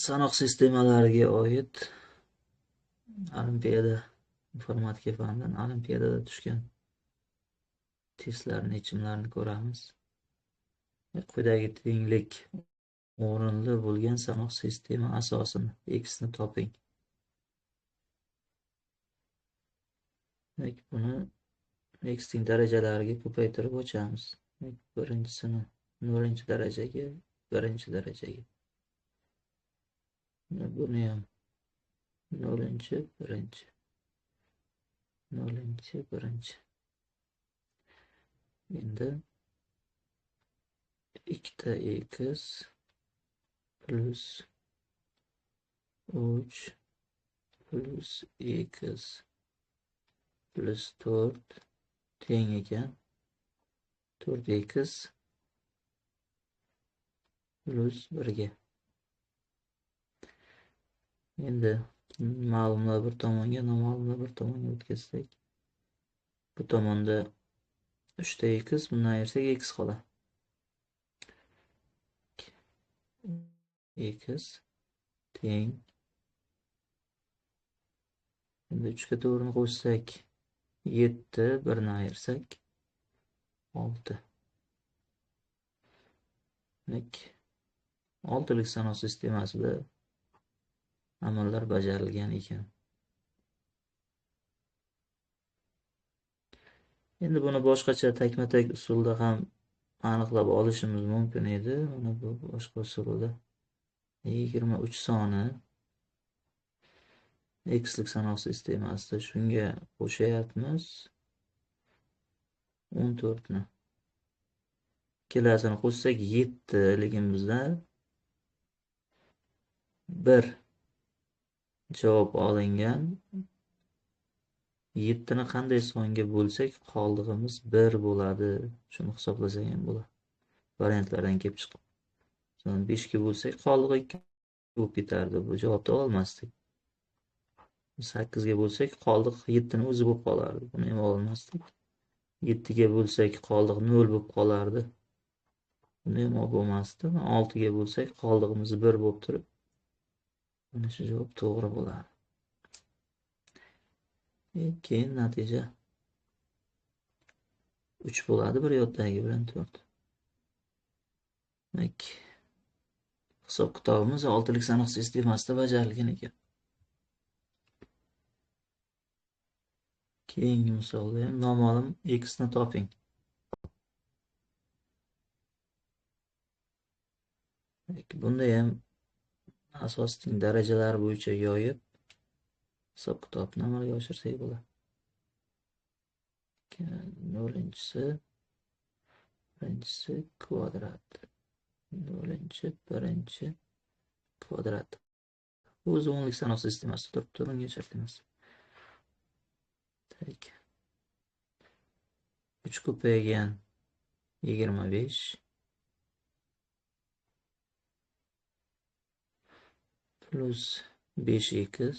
Sanoq sistemalariga oid olimpiada informatika fanidan olimpiadada tushgan testlarning yechimlarini ko'ramiz. Quyidagi tenglik o'rinli bo'lgan sanoq sistema asosini x ni toping. Buni x ning darajalariga ko'paytirib ochamiz. Birinchisini 0-darajaga, 1-darajaga. Buni ham 0-1, 0-1. Endi 2x plus 3 plus x plus 4 teng ekan 4x plus 1 ga. Endi ma'lumlar bir tomonga, noma'lumlar bir tomonga o'tkazsak, bu tomonda 3x, bundan ayirsak x qoladi. X teng. Endi 3 ga 4 ni qo'shsak 7, 1 ni ayirsak 6. Demak, 6lik sanoq sistemasida amallar bajarilgan ekan. Endi buni boshqacha takma-tak usulda ham aniqlab olishimiz mumkin edi. Mana bu boshqa usulda 23 soni x'lik sanoq sistemasida shunga qo'shayapmiz 14 ni. Ikkalasini qo'shsak 7 ligimizda 1 javob olingan. 7 ni qanday songa bo'lsak, qoldig'imiz 1 bo'ladi. Shuni hisoblasak ham bo'ladi. Variantlardan kelib chiqib. 5 ga bo'lsak, qoldig'i 2 bo'lib ketardi. Bu javobni olmasdik. 8 ga bo'lsak, qoldiq 7 ni o'zi bo'lib qolardi. Buni ham olmasdik. 7 ga bo'lsak, qoldiq 0 bo'lib qolardi. Buni ham olib bo'lmasdi. 6 ga bo'lsak, qoldig'imiz 1 bo'lib turib, mana shu javob to'g'ri bo'ladi. Keyin natija 3 bo'ladi, bir yotdagi bilan 4. Demak, hisob kitobimiz 6lik sanoq sistemasida bajarilgan ekan. Keyingi misolda ham noma'lum x ni toping. Bunda ham asosiy darajalar bo'yicha yoyib hisob kitobni amalga oshirsak bo'ladi. 0-si, 1-si kvadrat. 0-chi, 1-chi kvadrat. O'zi o'nlik sanoq sistemasida turibdi, bunga shart emas. 3 ko'paygan 25 plus 5x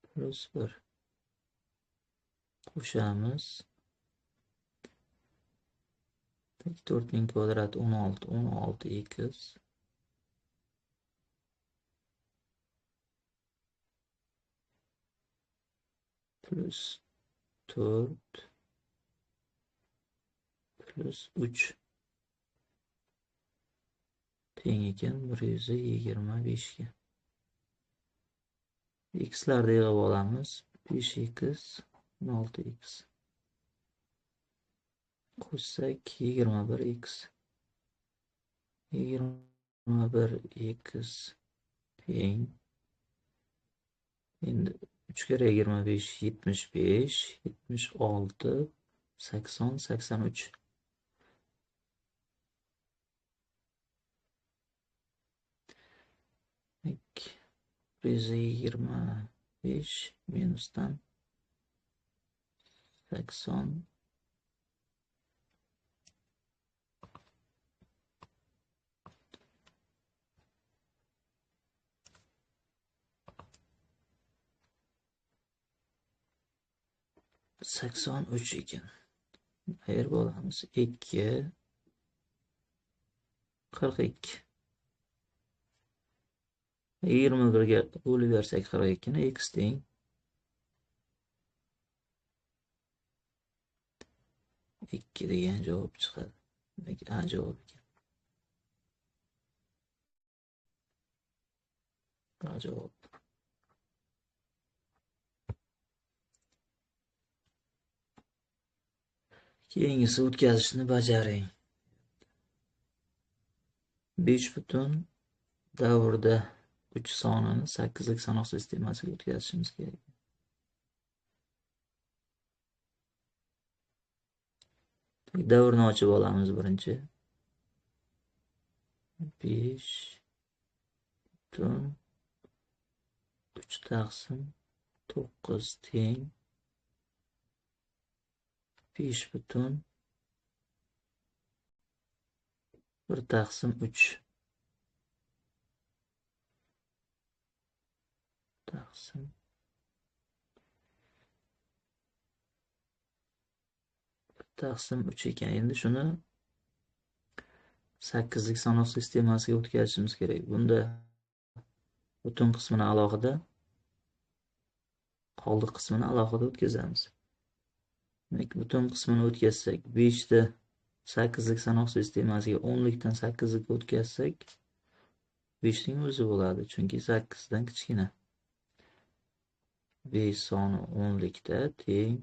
plus 1 qo'shamiz. 4 ning kvadrati 16, 16x plus 4 plus 3 teng ekan 125 ga. X'larni yig'ib olamiz. 5x 16x qo'shsak 21x. 21x teng. Endi 3 kere 25 75, 76, 80, 83. Demek 125 minusdan 80 83 ekan. Ayirib olamiz. 2 42. 21 ga bo'lib bersak 42 ni x teng 2 degan javob chiqadi. Demak, A javob ekan. A javob. Keyingisi o'tkazishni bajaring. 5 butun davrda 3 sonini 8lik sanoq sistemasiga o'tkazishimiz kerak. Davrni ochib olamiz birinchi. 5 butun 3 taqsim 9 teng 5 butun 1 taqsim 3 taqsim 1 taqsim 3 ekan. Endi shuni 8lik sanoq sistemasiga o'tkazishimiz kerak. Bunda butun qismini alohida, qoldiq qismini alohida o'tkazamiz. Demak, butun qismini o'tkazsak, 5 ni 8lik sanoq sistemasiga 10 likdan 8 ga o'tkazsak, 5 ning o'zi bo'ladi, chunki 8 dan kichkina. 5 soni 10 likda teng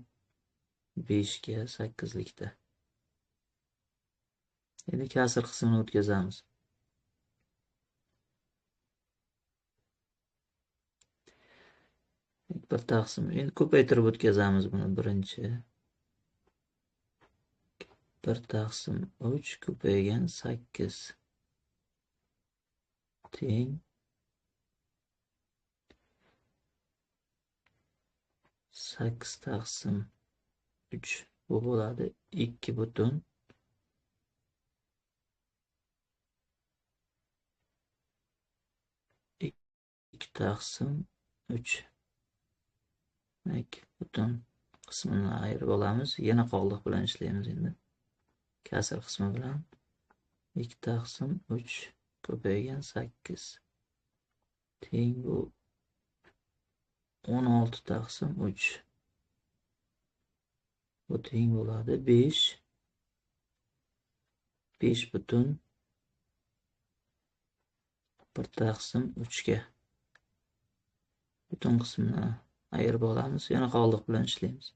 5 ga 8 likda. Endi kasr qismini o'tkazamiz. Bir taqsim. Endi ko'paytirib o'tkazamiz buni birinchi. 1 taqsim 3 ko'paygan 8 teng 8 taqsim 3 bu bo'ladi 2 butun 2 taqsim 3. Demak, butun qismini ayirib olamiz. Yana qoldiq bilan ishlaymiz endi. Kasr qismi bilan 2 taqsim 3 ko'paygan 8 teng bu 16 taqsim 3. Bu teng bo'ladi 5 butun 1 taqsim 3 ga. Butun qismini ayirib olamiz. Yana qoldiq bilan ishlaymiz.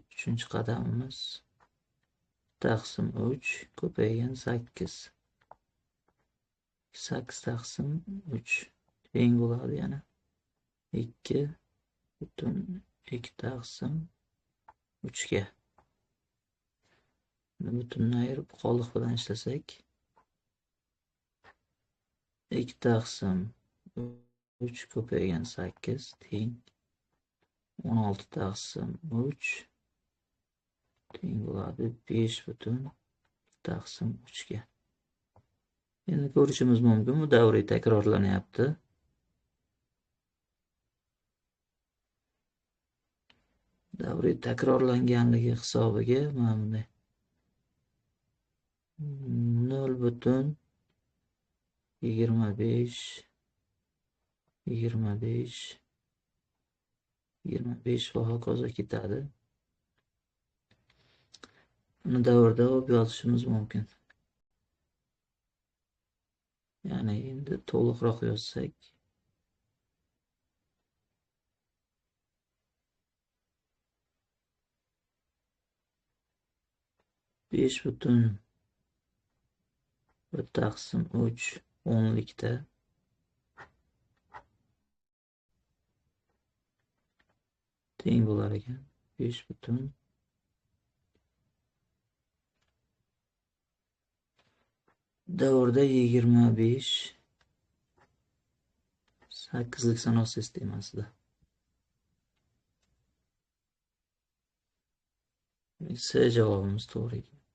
3-chi qadamimiz taqsim 3 ko'paygan 8. 8 taqsim 3 teng bo'ladi yana 2 butun 2 taqsim 3 ga. Butunni ayirib qoldiq bilan ishlasak 2 taqsim 3 ko'paygan 8 teng 16 taqsim 3 teng bo'ladi 5 butun taqsim 3 ga. Endi ko'rishimiz mumkin, bu davriy takrorlanyapti. Davriy takrorlanganligi hisobiga mana bunday 0 butun 25 25 25 va hokazo ketadi. Buni davrda olib yozishimiz mumkin. Ya'ni endi to'liqroq yozsak 5 butun 1 taqsim 3 o'nlikda teng bo'lar ekan. 5 butun davrda 25 8lik sanoq sistemasida. C javobimiz to'g'ri ekan.